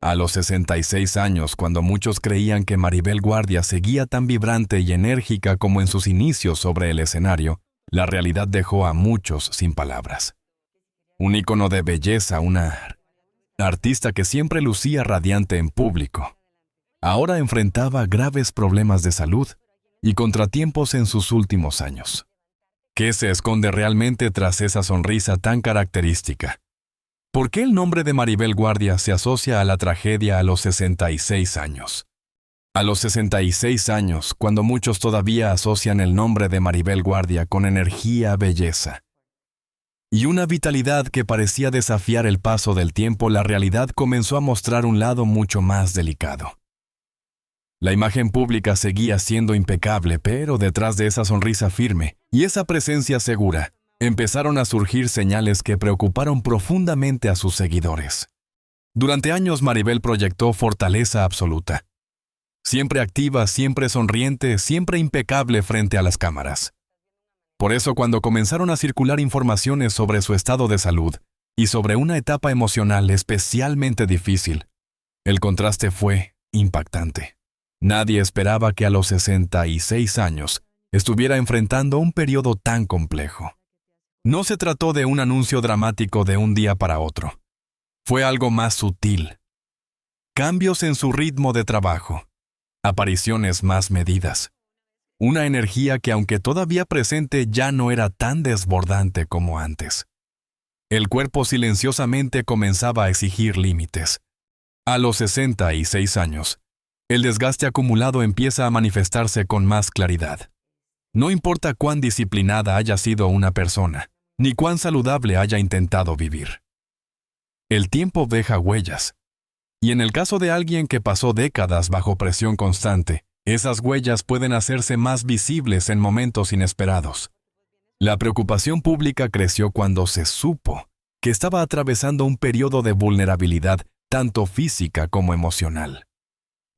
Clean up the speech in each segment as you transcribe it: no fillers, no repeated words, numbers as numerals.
A los 66 años, cuando muchos creían que Maribel Guardia seguía tan vibrante y enérgica como en sus inicios sobre el escenario, la realidad dejó a muchos sin palabras. Un ícono de belleza, una artista que siempre lucía radiante en público, ahora enfrentaba graves problemas de salud y contratiempos en sus últimos años. ¿Qué se esconde realmente tras esa sonrisa tan característica? ¿Por qué el nombre de Maribel Guardia se asocia a la tragedia a los 66 años? A los 66 años, cuando muchos todavía asocian el nombre de Maribel Guardia con energía, belleza y una vitalidad que parecía desafiar el paso del tiempo, la realidad comenzó a mostrar un lado mucho más delicado. La imagen pública seguía siendo impecable, pero detrás de esa sonrisa firme y esa presencia segura, empezaron a surgir señales que preocuparon profundamente a sus seguidores. Durante años Maribel proyectó fortaleza absoluta. Siempre activa, siempre sonriente, siempre impecable frente a las cámaras. Por eso, cuando comenzaron a circular informaciones sobre su estado de salud y sobre una etapa emocional especialmente difícil, el contraste fue impactante. Nadie esperaba que a los 66 años estuviera enfrentando un periodo tan complejo. No se trató de un anuncio dramático de un día para otro. Fue algo más sutil. Cambios en su ritmo de trabajo. Apariciones más medidas. Una energía que, aunque todavía presente, ya no era tan desbordante como antes. El cuerpo silenciosamente comenzaba a exigir límites. A los 66 años, el desgaste acumulado empieza a manifestarse con más claridad. No importa cuán disciplinada haya sido una persona, ni cuán saludable haya intentado vivir. El tiempo deja huellas. Y en el caso de alguien que pasó décadas bajo presión constante, esas huellas pueden hacerse más visibles en momentos inesperados. La preocupación pública creció cuando se supo que estaba atravesando un periodo de vulnerabilidad tanto física como emocional.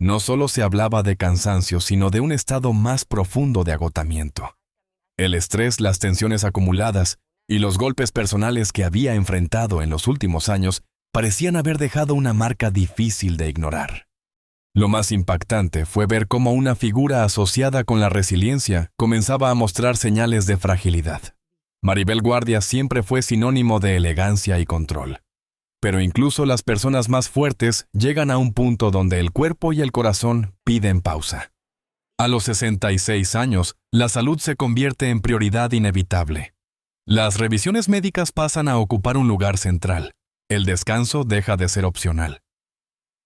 No solo se hablaba de cansancio, sino de un estado más profundo de agotamiento. El estrés, las tensiones acumuladas y los golpes personales que había enfrentado en los últimos años parecían haber dejado una marca difícil de ignorar. Lo más impactante fue ver cómo una figura asociada con la resiliencia comenzaba a mostrar señales de fragilidad. Maribel Guardia siempre fue sinónimo de elegancia y control. Pero incluso las personas más fuertes llegan a un punto donde el cuerpo y el corazón piden pausa. A los 66 años, la salud se convierte en prioridad inevitable. Las revisiones médicas pasan a ocupar un lugar central. El descanso deja de ser opcional.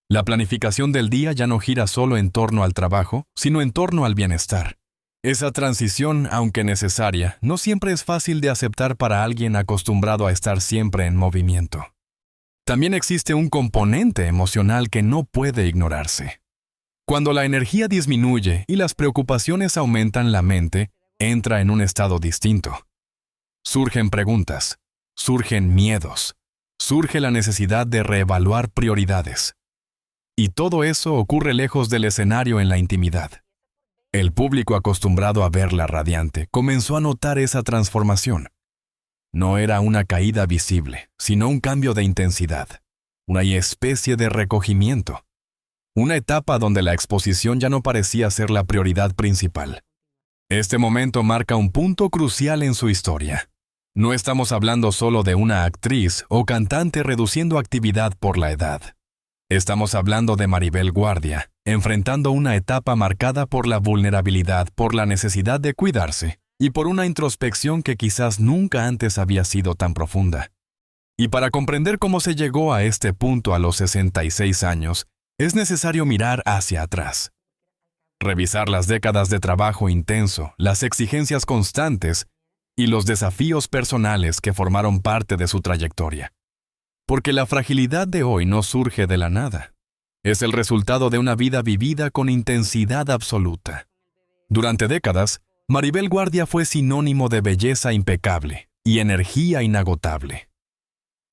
La planificación del día ya no gira solo en torno al trabajo, sino en torno al bienestar. Esa transición, aunque necesaria, no siempre es fácil de aceptar para alguien acostumbrado a estar siempre en movimiento. También existe un componente emocional que no puede ignorarse. Cuando la energía disminuye y las preocupaciones aumentan, la mente entra en un estado distinto. Surgen preguntas, surgen miedos, surge la necesidad de reevaluar prioridades. Y todo eso ocurre lejos del escenario, en la intimidad. El público, acostumbrado a verla radiante, comenzó a notar esa transformación. No era una caída visible, sino un cambio de intensidad, una especie de recogimiento. Una etapa donde la exposición ya no parecía ser la prioridad principal. Este momento marca un punto crucial en su historia. No estamos hablando solo de una actriz o cantante reduciendo actividad por la edad. Estamos hablando de Maribel Guardia, enfrentando una etapa marcada por la vulnerabilidad, por la necesidad de cuidarse y por una introspección que quizás nunca antes había sido tan profunda. Y para comprender cómo se llegó a este punto a los 66 años, es necesario mirar hacia atrás. Revisar las décadas de trabajo intenso, las exigencias constantes y los desafíos personales que formaron parte de su trayectoria. Porque la fragilidad de hoy no surge de la nada. Es el resultado de una vida vivida con intensidad absoluta. Durante décadas, Maribel Guardia fue sinónimo de belleza impecable y energía inagotable.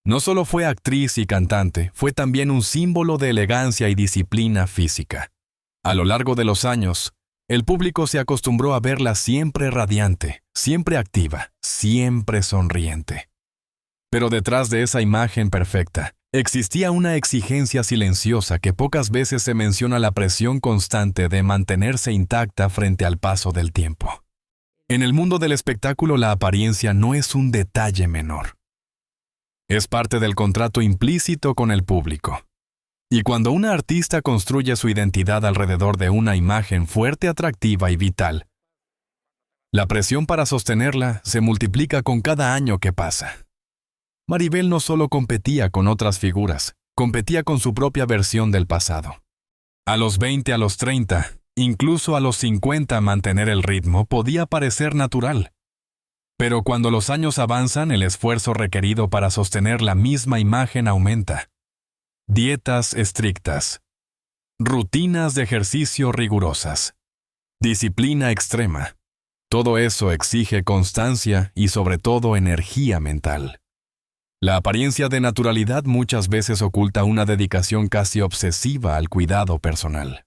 No solo fue actriz y cantante, fue también un símbolo de elegancia y disciplina física. A lo largo de los años, el público se acostumbró a verla siempre radiante, siempre activa, siempre sonriente. Pero detrás de esa imagen perfecta, Existía una exigencia silenciosa que pocas veces se menciona, la presión constante de mantenerse intacta frente al paso del tiempo. En el mundo del espectáculo, la apariencia no es un detalle menor. Es parte del contrato implícito con el público. Y cuando una artista construye su identidad alrededor de una imagen fuerte, atractiva y vital, la presión para sostenerla se multiplica con cada año que pasa. Maribel no solo competía con otras figuras, competía con su propia versión del pasado. A los 20, a los 30, incluso a los 50, mantener el ritmo podía parecer natural. Pero cuando los años avanzan, el esfuerzo requerido para sostener la misma imagen aumenta. Dietas estrictas, rutinas de ejercicio rigurosas, disciplina extrema. Todo eso exige constancia y sobre todo energía mental. La apariencia de naturalidad muchas veces oculta una dedicación casi obsesiva al cuidado personal.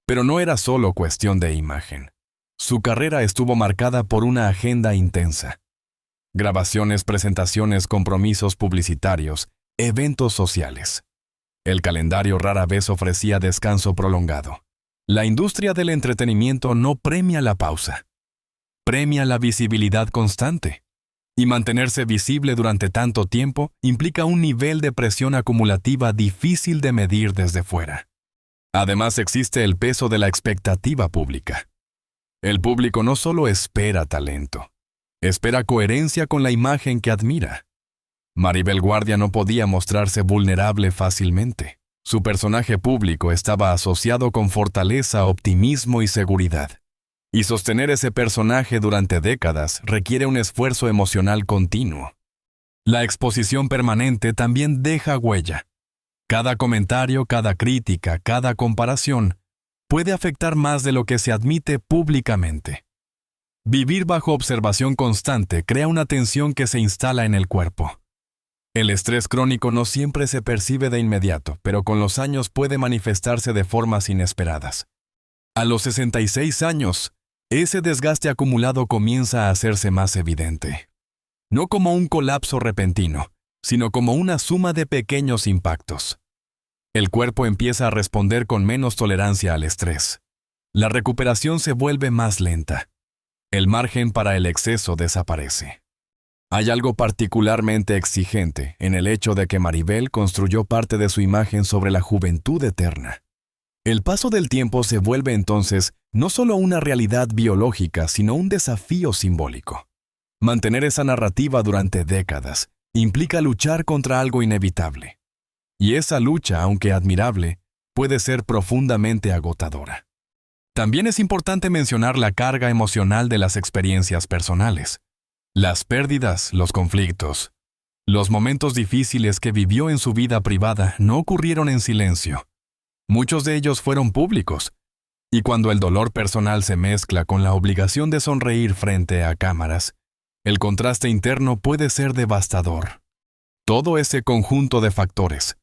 Pero no era solo cuestión de imagen. Su carrera estuvo marcada por una agenda intensa. Grabaciones, presentaciones, compromisos publicitarios, eventos sociales. El calendario rara vez ofrecía descanso prolongado. La industria del entretenimiento no premia la pausa. Premia la visibilidad constante. Y mantenerse visible durante tanto tiempo implica un nivel de presión acumulativa difícil de medir desde fuera. Además, existe el peso de la expectativa pública. El público no solo espera talento, espera coherencia con la imagen que admira. Maribel Guardia no podía mostrarse vulnerable fácilmente. Su personaje público estaba asociado con fortaleza, optimismo y seguridad. Y sostener ese personaje durante décadas requiere un esfuerzo emocional continuo. La exposición permanente también deja huella. Cada comentario, cada crítica, cada comparación puede afectar más de lo que se admite públicamente. Vivir bajo observación constante crea una tensión que se instala en el cuerpo. El estrés crónico no siempre se percibe de inmediato, pero con los años puede manifestarse de formas inesperadas. A los 66 años, ese desgaste acumulado comienza a hacerse más evidente. No como un colapso repentino, sino como una suma de pequeños impactos. El cuerpo empieza a responder con menos tolerancia al estrés. La recuperación se vuelve más lenta. El margen para el exceso desaparece. Hay algo particularmente exigente en el hecho de que Maribel construyó parte de su imagen sobre la juventud eterna. El paso del tiempo se vuelve entonces no solo una realidad biológica, sino un desafío simbólico. Mantener esa narrativa durante décadas implica luchar contra algo inevitable. Y esa lucha, aunque admirable, puede ser profundamente agotadora. También es importante mencionar la carga emocional de las experiencias personales. Las pérdidas, los conflictos, los momentos difíciles que vivió en su vida privada no ocurrieron en silencio. Muchos de ellos fueron públicos, y cuando el dolor personal se mezcla con la obligación de sonreír frente a cámaras, el contraste interno puede ser devastador. Todo ese conjunto de factores,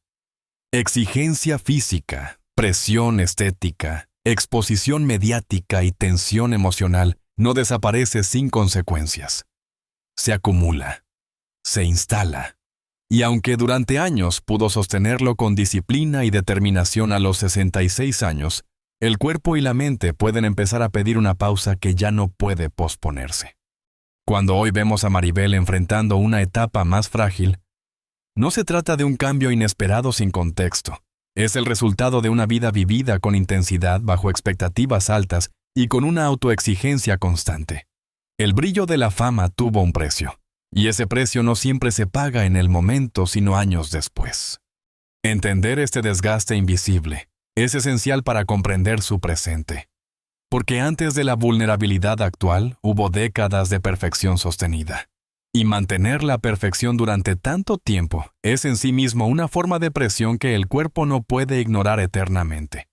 exigencia física, presión estética, exposición mediática y tensión emocional, no desaparece sin consecuencias. Se acumula, se instala. Y aunque durante años pudo sostenerlo con disciplina y determinación, a los 66 años, el cuerpo y la mente pueden empezar a pedir una pausa que ya no puede posponerse. Cuando hoy vemos a Maribel enfrentando una etapa más frágil, no se trata de un cambio inesperado sin contexto. Es el resultado de una vida vivida con intensidad, bajo expectativas altas y con una autoexigencia constante. El brillo de la fama tuvo un precio. Y ese precio no siempre se paga en el momento, sino años después. Entender este desgaste invisible es esencial para comprender su presente. Porque antes de la vulnerabilidad actual hubo décadas de perfección sostenida. Y mantener la perfección durante tanto tiempo es en sí mismo una forma de presión que el cuerpo no puede ignorar eternamente.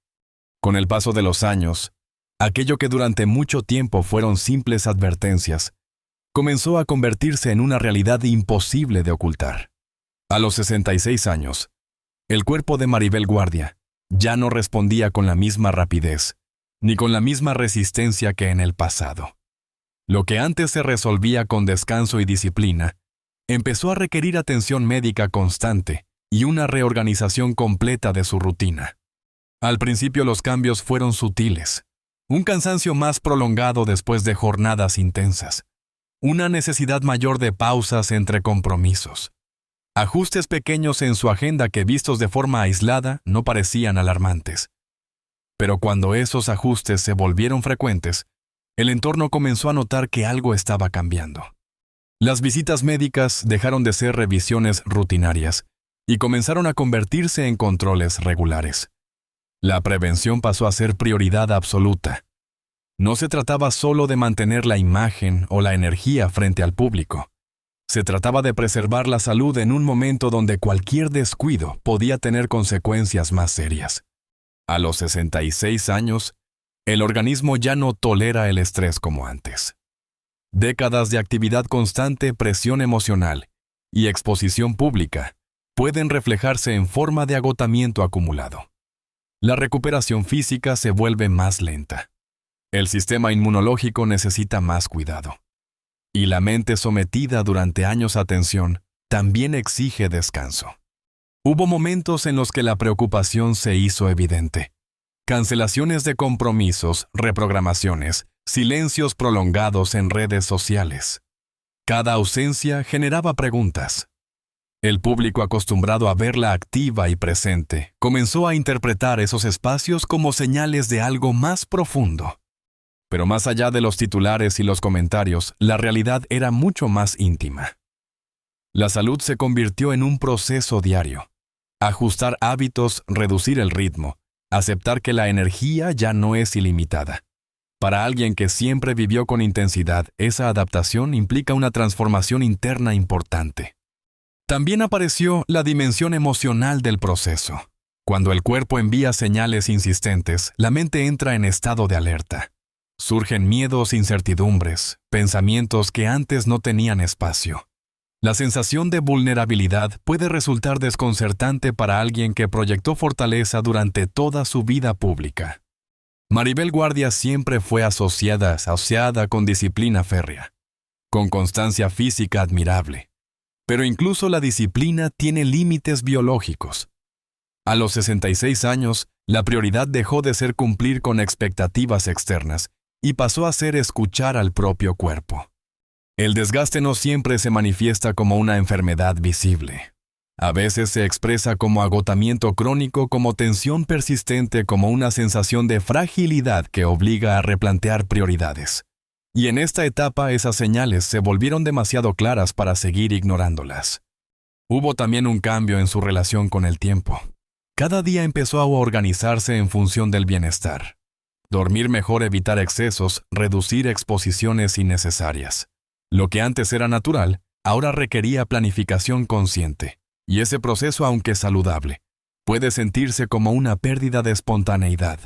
Con el paso de los años, aquello que durante mucho tiempo fueron simples advertencias, comenzó a convertirse en una realidad imposible de ocultar. A los 66 años, el cuerpo de Maribel Guardia ya no respondía con la misma rapidez, ni con la misma resistencia que en el pasado. Lo que antes se resolvía con descanso y disciplina, empezó a requerir atención médica constante y una reorganización completa de su rutina. Al principio los cambios fueron sutiles. Un cansancio más prolongado después de jornadas intensas. Una necesidad mayor de pausas entre compromisos. Ajustes pequeños en su agenda que vistos de forma aislada no parecían alarmantes. Pero cuando esos ajustes se volvieron frecuentes, el entorno comenzó a notar que algo estaba cambiando. Las visitas médicas dejaron de ser revisiones rutinarias y comenzaron a convertirse en controles regulares. La prevención pasó a ser prioridad absoluta. No se trataba solo de mantener la imagen o la energía frente al público. Se trataba de preservar la salud en un momento donde cualquier descuido podía tener consecuencias más serias. A los 66 años, el organismo ya no tolera el estrés como antes. Décadas de actividad constante, presión emocional y exposición pública pueden reflejarse en forma de agotamiento acumulado. La recuperación física se vuelve más lenta. El sistema inmunológico necesita más cuidado. Y la mente sometida durante años a tensión también exige descanso. Hubo momentos en los que la preocupación se hizo evidente. Cancelaciones de compromisos, reprogramaciones, silencios prolongados en redes sociales. Cada ausencia generaba preguntas. El público acostumbrado a verla activa y presente comenzó a interpretar esos espacios como señales de algo más profundo. Pero más allá de los titulares y los comentarios, la realidad era mucho más íntima. La salud se convirtió en un proceso diario. Ajustar hábitos, reducir el ritmo, aceptar que la energía ya no es ilimitada. Para alguien que siempre vivió con intensidad, esa adaptación implica una transformación interna importante. También apareció la dimensión emocional del proceso. Cuando el cuerpo envía señales insistentes, la mente entra en estado de alerta. Surgen miedos, incertidumbres, pensamientos que antes no tenían espacio. La sensación de vulnerabilidad puede resultar desconcertante para alguien que proyectó fortaleza durante toda su vida pública. Maribel Guardia siempre fue asociada con disciplina férrea, con constancia física admirable. Pero incluso la disciplina tiene límites biológicos. A los 66 años, la prioridad dejó de ser cumplir con expectativas externas y pasó a ser escuchar al propio cuerpo. El desgaste no siempre se manifiesta como una enfermedad visible. A veces se expresa como agotamiento crónico, como tensión persistente, como una sensación de fragilidad que obliga a replantear prioridades. Y en esta etapa esas señales se volvieron demasiado claras para seguir ignorándolas. Hubo también un cambio en su relación con el tiempo. Cada día empezó a organizarse en función del bienestar. Dormir mejor, evitar excesos, reducir exposiciones innecesarias. Lo que antes era natural, ahora requería planificación consciente. Y ese proceso, aunque saludable, puede sentirse como una pérdida de espontaneidad.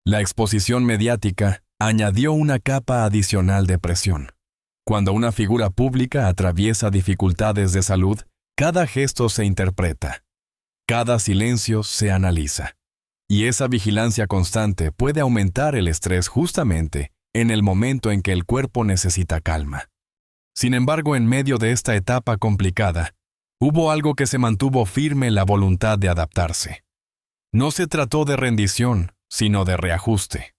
La exposición mediática añadió una capa adicional de presión. Cuando una figura pública atraviesa dificultades de salud, cada gesto se interpreta. Cada silencio se analiza. Y esa vigilancia constante puede aumentar el estrés justamente en el momento en que el cuerpo necesita calma. Sin embargo, en medio de esta etapa complicada, hubo algo que se mantuvo firme: la voluntad de adaptarse. No se trató de rendición, sino de reajuste.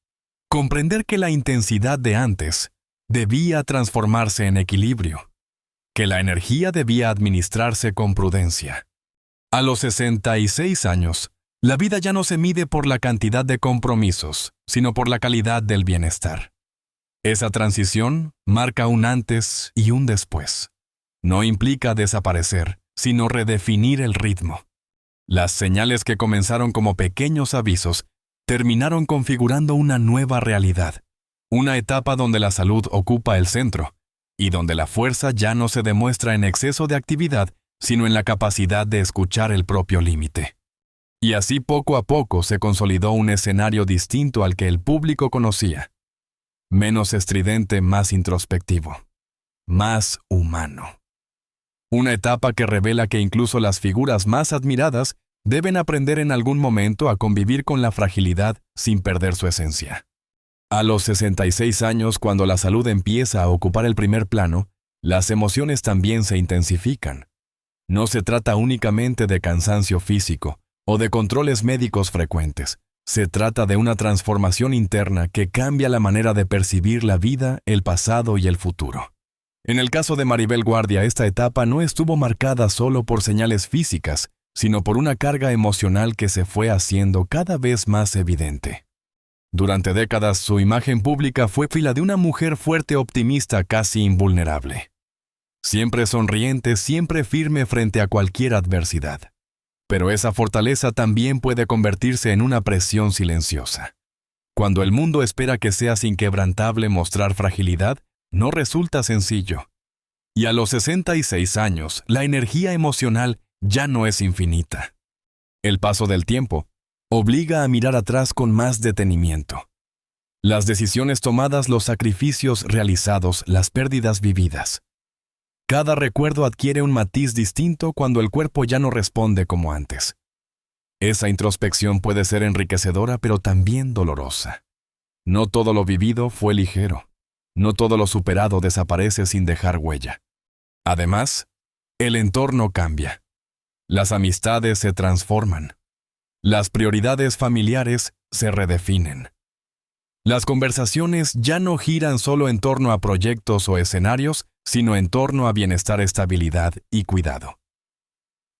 Comprender que la intensidad de antes debía transformarse en equilibrio, que la energía debía administrarse con prudencia. A los 66 años, la vida ya no se mide por la cantidad de compromisos, sino por la calidad del bienestar. Esa transición marca un antes y un después. No implica desaparecer, sino redefinir el ritmo. Las señales que comenzaron como pequeños avisos terminaron configurando una nueva realidad, una etapa donde la salud ocupa el centro y donde la fuerza ya no se demuestra en exceso de actividad, sino en la capacidad de escuchar el propio límite. Y así poco a poco se consolidó un escenario distinto al que el público conocía. Menos estridente, más introspectivo, más humano. Una etapa que revela que incluso las figuras más admiradas deben aprender en algún momento a convivir con la fragilidad sin perder su esencia. A los 66 años, cuando la salud empieza a ocupar el primer plano, las emociones también se intensifican. No se trata únicamente de cansancio físico o de controles médicos frecuentes. Se trata de una transformación interna que cambia la manera de percibir la vida, el pasado y el futuro. En el caso de Maribel Guardia, esta etapa no estuvo marcada solo por señales físicas, sino por una carga emocional que se fue haciendo cada vez más evidente. Durante décadas, su imagen pública fue la de una mujer fuerte, optimista, casi invulnerable. Siempre sonriente, siempre firme frente a cualquier adversidad. Pero esa fortaleza también puede convertirse en una presión silenciosa. Cuando el mundo espera que seas inquebrantable, mostrar fragilidad no resulta sencillo. Y a los 66 años, la energía emocional ya no es infinita. El paso del tiempo obliga a mirar atrás con más detenimiento. Las decisiones tomadas, los sacrificios realizados, las pérdidas vividas. Cada recuerdo adquiere un matiz distinto cuando el cuerpo ya no responde como antes. Esa introspección puede ser enriquecedora, pero también dolorosa. No todo lo vivido fue ligero. No todo lo superado desaparece sin dejar huella. Además, el entorno cambia. Las amistades se transforman. Las prioridades familiares se redefinen. Las conversaciones ya no giran solo en torno a proyectos o escenarios, sino en torno a bienestar, estabilidad y cuidado.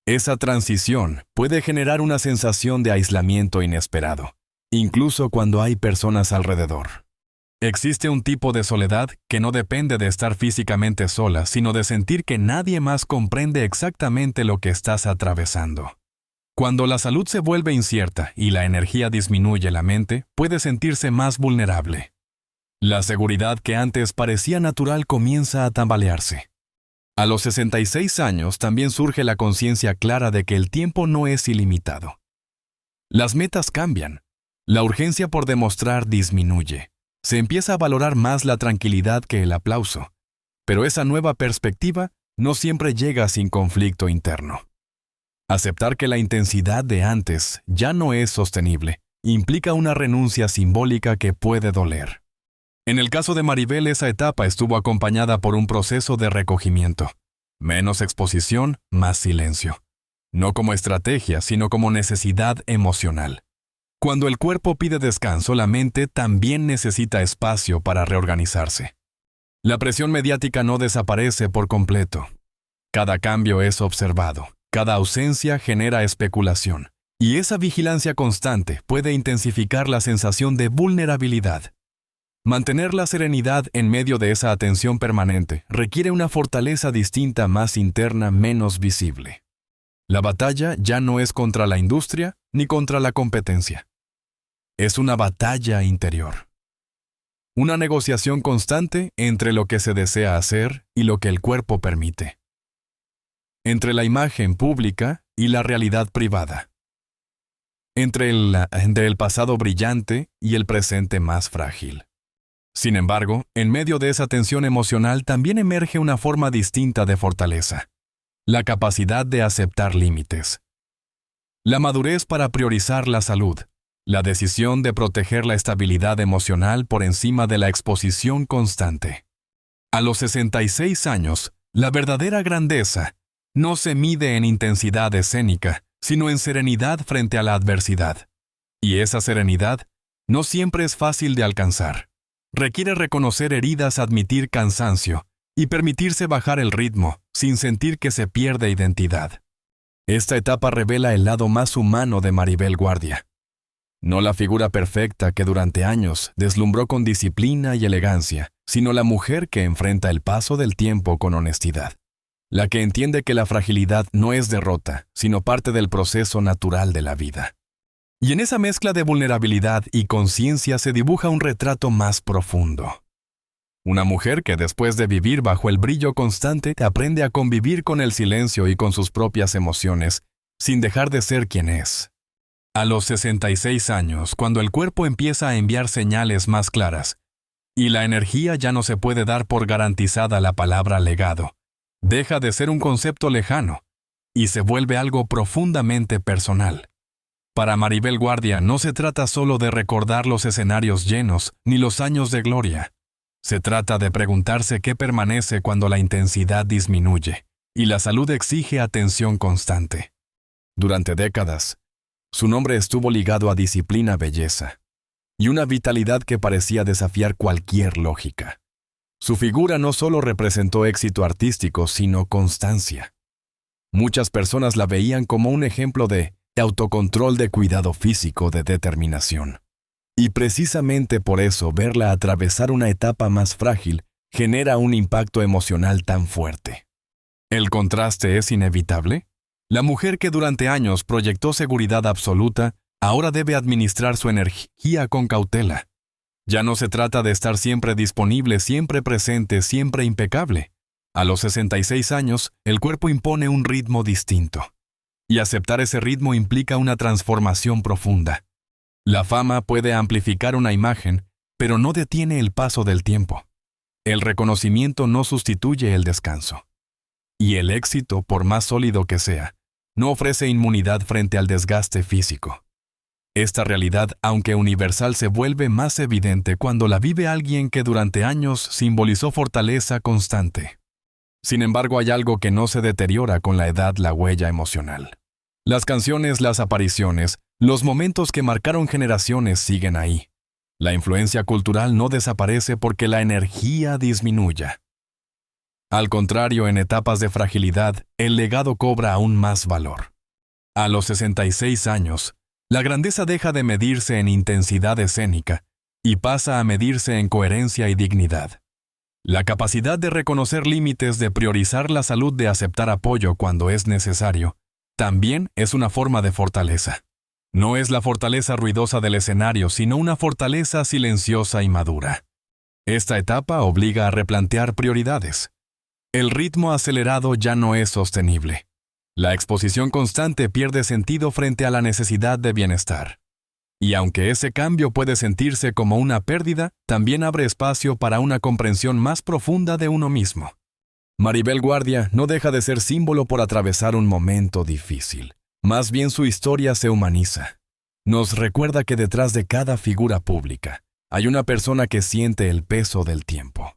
Esa transición puede generar una sensación de aislamiento inesperado, incluso cuando hay personas alrededor. Existe un tipo de soledad que no depende de estar físicamente sola, sino de sentir que nadie más comprende exactamente lo que estás atravesando. Cuando la salud se vuelve incierta y la energía disminuye, la mente puede sentirse más vulnerable. La seguridad que antes parecía natural comienza a tambalearse. A los 66 años también surge la conciencia clara de que el tiempo no es ilimitado. Las metas cambian. La urgencia por demostrar disminuye. Se empieza a valorar más la tranquilidad que el aplauso. Pero esa nueva perspectiva no siempre llega sin conflicto interno. Aceptar que la intensidad de antes ya no es sostenible implica una renuncia simbólica que puede doler. En el caso de Maribel, esa etapa estuvo acompañada por un proceso de recogimiento. Menos exposición, más silencio. No como estrategia, sino como necesidad emocional. Cuando el cuerpo pide descanso, la mente también necesita espacio para reorganizarse. La presión mediática no desaparece por completo. Cada cambio es observado, cada ausencia genera especulación, y esa vigilancia constante puede intensificar la sensación de vulnerabilidad. Mantener la serenidad en medio de esa atención permanente requiere una fortaleza distinta, más interna, menos visible. La batalla ya no es contra la industria ni contra la competencia. Es una batalla interior. Una negociación constante entre lo que se desea hacer y lo que el cuerpo permite. Entre la imagen pública y la realidad privada. Entre el pasado brillante y el presente más frágil. Sin embargo, en medio de esa tensión emocional también emerge una forma distinta de fortaleza. La capacidad de aceptar límites. La madurez para priorizar la salud. La decisión de proteger la estabilidad emocional por encima de la exposición constante. A los 66 años, la verdadera grandeza no se mide en intensidad escénica, sino en serenidad frente a la adversidad. Y esa serenidad no siempre es fácil de alcanzar. Requiere reconocer heridas, admitir cansancio y permitirse bajar el ritmo sin sentir que se pierde identidad. Esta etapa revela el lado más humano de Maribel Guardia. No la figura perfecta que durante años deslumbró con disciplina y elegancia, sino la mujer que enfrenta el paso del tiempo con honestidad. La que entiende que la fragilidad no es derrota, sino parte del proceso natural de la vida. Y en esa mezcla de vulnerabilidad y conciencia se dibuja un retrato más profundo. Una mujer que después de vivir bajo el brillo constante aprende a convivir con el silencio y con sus propias emociones, sin dejar de ser quien es. A los 66 años, cuando el cuerpo empieza a enviar señales más claras, y la energía ya no se puede dar por garantizada, la palabra legado deja de ser un concepto lejano y se vuelve algo profundamente personal. Para Maribel Guardia no se trata solo de recordar los escenarios llenos ni los años de gloria. Se trata de preguntarse qué permanece cuando la intensidad disminuye y la salud exige atención constante. Durante décadas, su nombre estuvo ligado a disciplina, belleza y una vitalidad que parecía desafiar cualquier lógica. Su figura no solo representó éxito artístico, sino constancia. Muchas personas la veían como un ejemplo de autocontrol, de cuidado físico, de determinación. Y precisamente por eso, verla atravesar una etapa más frágil genera un impacto emocional tan fuerte. ¿El contraste es inevitable? La mujer que durante años proyectó seguridad absoluta, ahora debe administrar su energía con cautela. Ya no se trata de estar siempre disponible, siempre presente, siempre impecable. A los 66 años, el cuerpo impone un ritmo distinto. Y aceptar ese ritmo implica una transformación profunda. La fama puede amplificar una imagen, pero no detiene el paso del tiempo. El reconocimiento no sustituye el descanso. Y el éxito, por más sólido que sea, no ofrece inmunidad frente al desgaste físico. Esta realidad, aunque universal, se vuelve más evidente cuando la vive alguien que durante años simbolizó fortaleza constante. Sin embargo, hay algo que no se deteriora con la edad: la huella emocional. Las canciones, las apariciones, los momentos que marcaron generaciones siguen ahí. La influencia cultural no desaparece porque la energía disminuya. Al contrario, en etapas de fragilidad, el legado cobra aún más valor. A los 66 años, la grandeza deja de medirse en intensidad escénica y pasa a medirse en coherencia y dignidad. La capacidad de reconocer límites, de priorizar la salud, de aceptar apoyo cuando es necesario, también es una forma de fortaleza. No es la fortaleza ruidosa del escenario, sino una fortaleza silenciosa y madura. Esta etapa obliga a replantear prioridades. El ritmo acelerado ya no es sostenible. La exposición constante pierde sentido frente a la necesidad de bienestar. Y aunque ese cambio puede sentirse como una pérdida, también abre espacio para una comprensión más profunda de uno mismo. Maribel Guardia no deja de ser símbolo por atravesar un momento difícil. Más bien, su historia se humaniza. Nos recuerda que detrás de cada figura pública hay una persona que siente el peso del tiempo.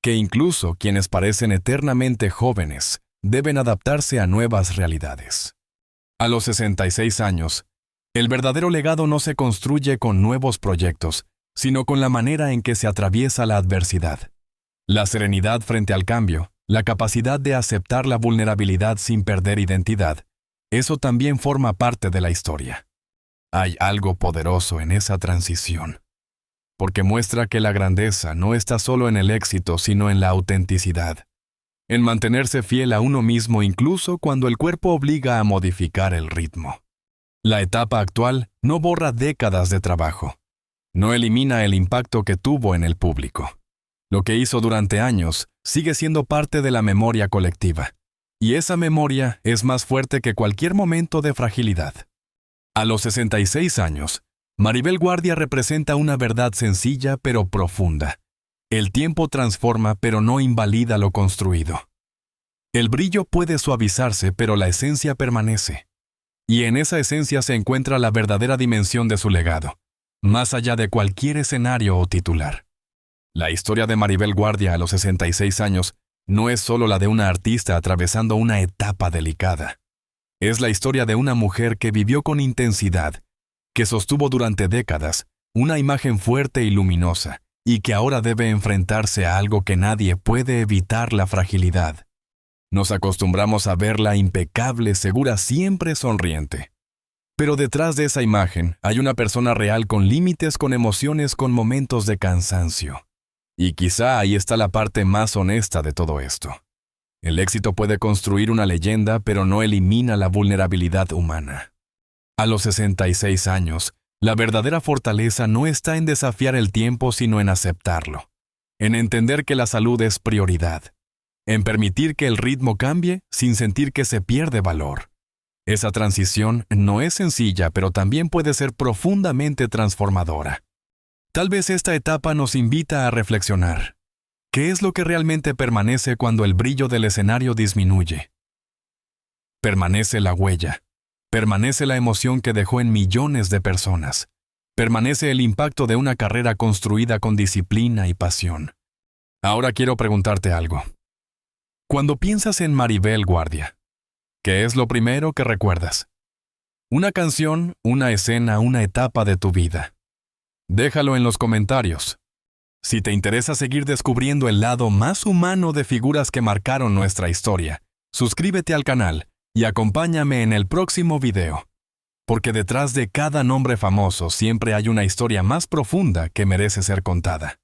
Que incluso quienes parecen eternamente jóvenes deben adaptarse a nuevas realidades. A los 66 años, el verdadero legado no se construye con nuevos proyectos, sino con la manera en que se atraviesa la adversidad. La serenidad frente al cambio, la capacidad de aceptar la vulnerabilidad sin perder identidad, eso también forma parte de la historia. Hay algo poderoso en esa transición, porque muestra que la grandeza no está solo en el éxito, sino en la autenticidad, en mantenerse fiel a uno mismo incluso cuando el cuerpo obliga a modificar el ritmo. La etapa actual no borra décadas de trabajo, no elimina el impacto que tuvo en el público. Lo que hizo durante años sigue siendo parte de la memoria colectiva, y esa memoria es más fuerte que cualquier momento de fragilidad. A los 66 años, Maribel Guardia representa una verdad sencilla pero profunda. El tiempo transforma, pero no invalida lo construido. El brillo puede suavizarse, pero la esencia permanece. Y en esa esencia se encuentra la verdadera dimensión de su legado, más allá de cualquier escenario o titular. La historia de Maribel Guardia a los 66 años no es solo la de una artista atravesando una etapa delicada. Es la historia de una mujer que vivió con intensidad, que sostuvo durante décadas una imagen fuerte y luminosa, y que ahora debe enfrentarse a algo que nadie puede evitar: la fragilidad. Nos acostumbramos a verla impecable, segura, siempre sonriente. Pero detrás de esa imagen hay una persona real con límites, con emociones, con momentos de cansancio. Y quizá ahí está la parte más honesta de todo esto. El éxito puede construir una leyenda, pero no elimina la vulnerabilidad humana. A los 66 años, la verdadera fortaleza no está en desafiar el tiempo, sino en aceptarlo, en entender que la salud es prioridad, en permitir que el ritmo cambie sin sentir que se pierde valor. Esa transición no es sencilla, pero también puede ser profundamente transformadora. Tal vez esta etapa nos invita a reflexionar. ¿Qué es lo que realmente permanece cuando el brillo del escenario disminuye? Permanece la huella. Permanece la emoción que dejó en millones de personas. Permanece el impacto de una carrera construida con disciplina y pasión. Ahora quiero preguntarte algo. Cuando piensas en Maribel Guardia, ¿qué es lo primero que recuerdas? Una canción, una escena, una etapa de tu vida. Déjalo en los comentarios. Si te interesa seguir descubriendo el lado más humano de figuras que marcaron nuestra historia, suscríbete al canal y acompáñame en el próximo video. Porque detrás de cada nombre famoso siempre hay una historia más profunda que merece ser contada.